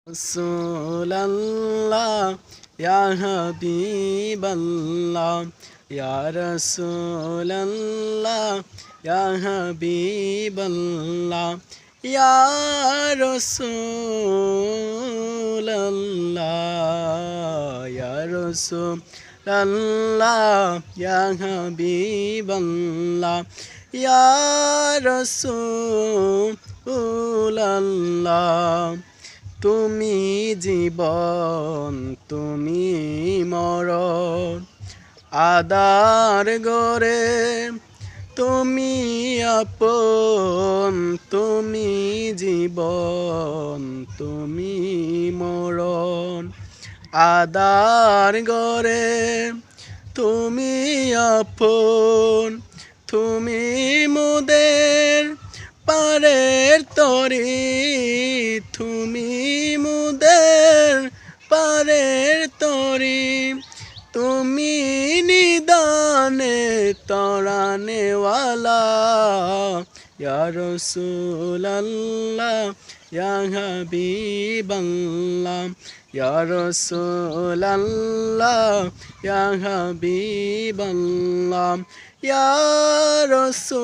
রাসূলুল্লাহ ইয়া হাবিবাল্লাহ ইয়া রাসূলুল্লাহ ইয়া হাবিবাল্লাহ ইয়া রাসূলুল্লাহ ইয়া রাসূলুল্লাহ ইয়া হাবিবাল্লাহ ইয়া রাসূলুল্লাহ তুমি জীবন তুমি মরণ আদার গরে তুমি আপন তুমি জীবন তুমি মরণ আদার গরে তুমি আপন তুমি মোদের পারের তরি তুমি মুদের পারের তরি তুমি নিদানে তরানেওয়ালা ইয়া রাসূলুল্লাহ ইয়া হাবিবাল্লাহ ইয়া রাসূলুল্লাহ ইয়া হাবিবাল্লাহ ইয়া রাসূলুল্লাহ